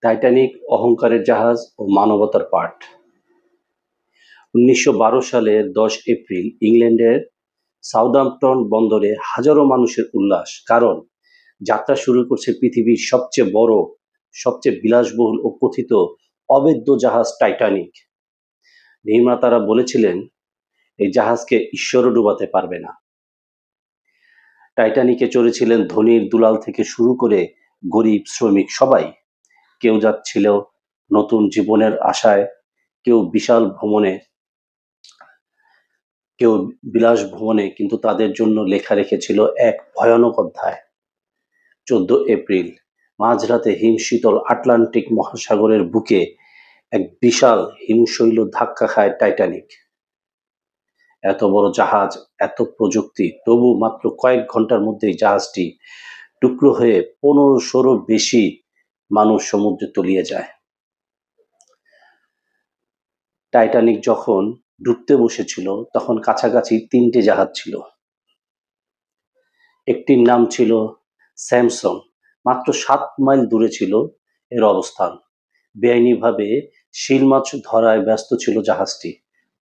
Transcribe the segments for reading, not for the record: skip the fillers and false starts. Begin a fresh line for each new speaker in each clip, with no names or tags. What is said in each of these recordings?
Titanic অহংকারের জাহাজ ও মানবতার পাঠ। ১৯১২ সালের ১০ এপ্রিল ইংল্যান্ডের সাউদাম্পটন বন্দরে হাজারো মানুষের উল্লাস, কারণ যাত্রা শুরু করছে পৃথিবীর সবচেয়ে বড়, সবচেয়ে বিলাসবহুল ও কথিত অবেদ্য জাহাজ টাইটানিক। নির্মাতারা বলেছিলেন এই জাহাজকে ঈশ্বরও ডুবাতে পারবে না। টাইটানিকে চড়েছিলেন ধনীর দুলাল থেকে শুরু করে গরিব শ্রমিক সবাই। কেউ যাচ্ছিল নতুন জীবনের আশায়, কেউ বিলাস ভ্রমণে, কিন্তু তাদের জন্য লেখা রেখেছিল এক ভয়ানক অধ্যায়। ১৪ এপ্রিল মাঝরাতে হিমশীতল আটলান্টিক মহাসাগরের বুকে এক বিশাল হিমশৈল ধাক্কা খায় টাইটানিক। এত বড় জাহাজ, এত প্রযুক্তি, তবু মাত্র কয়েক ঘন্টার মধ্যেই জাহাজটি টুকরো হয়ে ১৫০০রও বেশি মানুষ সমুদ্রে তলিয়ে যায়। টাইটানিক যখন ডুবতে বসেছিল তখন কাছাকাছি ৩টে জাহাজ ছিল। একটির নাম ছিল স্যামসন, মাত্র ৭ মাইল দূরে ছিল এর অবস্থান। বেআইনিভাবে শিল মাছ ধরায় ব্যস্ত ছিল জাহাজটি।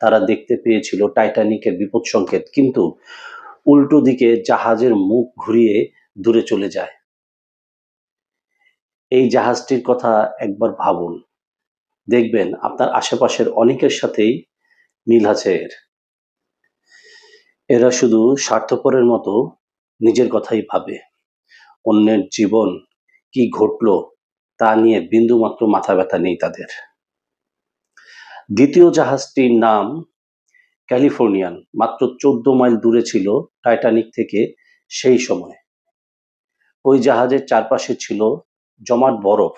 তারা দেখতে পেয়েছিল টাইটানিকের বিপদ সংকেত, কিন্তু উল্টো দিকে জাহাজের মুখ ঘুরিয়ে দূরে চলে যায়। এই জাহাজটির কথা একবার ভাবুন, দেখবেন আপনার আশেপাশের অনেকের সাথেই মিল আছে এর। এরা শুধু স্বার্থপরের মতো নিজের কথাই ভাবে, অন্যের জীবন কি ঘটলো তা নিয়ে বিন্দুমাত্র মাথা ব্যথা নেই তাদের। দ্বিতীয় জাহাজটির নাম ক্যালিফোর্নিয়ান, মাত্র ১৪ মাইল দূরে ছিল টাইটানিক থেকে সেই সময়। ওই জাহাজের চারপাশে ছিল জমাট বরফ।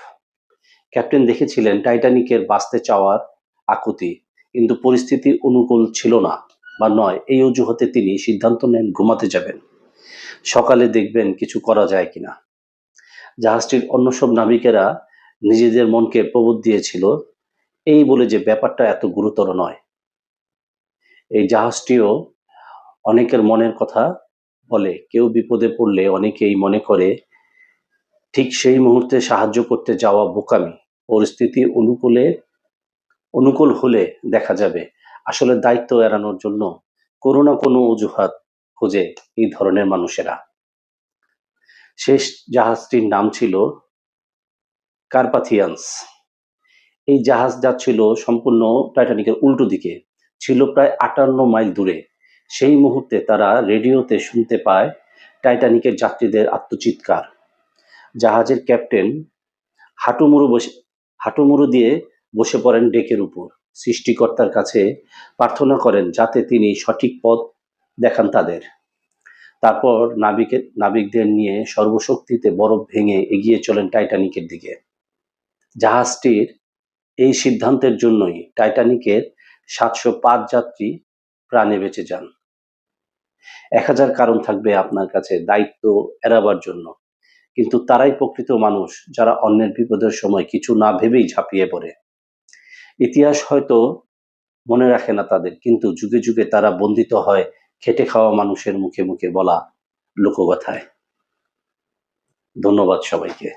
ক্যাপ্টেন দেখেছিলেন টাইটানিকের বাঁচতে চাওয়ার আকুতি, কিন্তু পরিস্থিতি অনুকূল ছিল না, বা নয়, এই অজুহাতে তিনি সিদ্ধান্ত নেন ঘুমাতে যাবেন, সকালে দেখবেন কিছু করা যায় কিনা। জাহাজটির অন্য সব নাবিকেরা নিজেদের মনকে প্রবোধ দিয়েছিল এই বলে যে ব্যাপারটা এত গুরুতর নয়। এই জাহাজটিও অনেকের মনের কথা বলে। কেউ বিপদে পড়লে অনেকেই মনে করে ঠিক সেই মুহূর্তে সাহায্য করতে যাওয়া বোকামি। পরিস্থিতি অনুকূল হলে দেখা যাবে আসলে দায়িত্ব এড়ানোর জন্য কোনো না কোনো অজুহাত খোঁজে এই ধরনের মানুষেরা। শেষ জাহাজটির নাম ছিল কার্পাথিয়ান্স। এই জাহাজ যাচ্ছিল সম্পূর্ণ টাইটানিকের উল্টো দিকে, ছিল প্রায় ৫৮ মাইল দূরে। সেই মুহূর্তে তারা রেডিওতে শুনতে পায় টাইটানিকের যাত্রীদের আত্মচিৎকার। জাহাজের ক্যাপ্টেন হাঁটুমুড়ো দিয়ে বসে পড়েন ডেকের উপর। সৃষ্টিকর্তার কাছে প্রার্থনা করেন যাতে তিনি সঠিক পথ দেখান তাদের। তারপর নাবিকদের নিয়ে সর্বশক্তিতে বরফ ভেঙে এগিয়ে চলেন টাইটানিকের দিকে। জাহাজটির এই সিদ্ধান্তের জন্যই টাইটানিকের ৭০৫ যাত্রী প্রাণে বেঁচে যান। ১০০০ কারণ থাকবে আপনার কাছে দায়িত্ব এড়াবার জন্য, কিন্তু তারাই প্রকৃত মানুষ যারা অন্যের বিপদের সময় কিছু না ভেবেই ঝাঁপিয়ে পড়ে। ইতিহাস হয়তো মনে রাখে না তাদের, কিন্তু যুগে যুগে তারা বন্দিত হয় খেটে খাওয়া মানুষের মুখে মুখে বলা লোকগাথায়। ধন্যবাদ সবাইকে।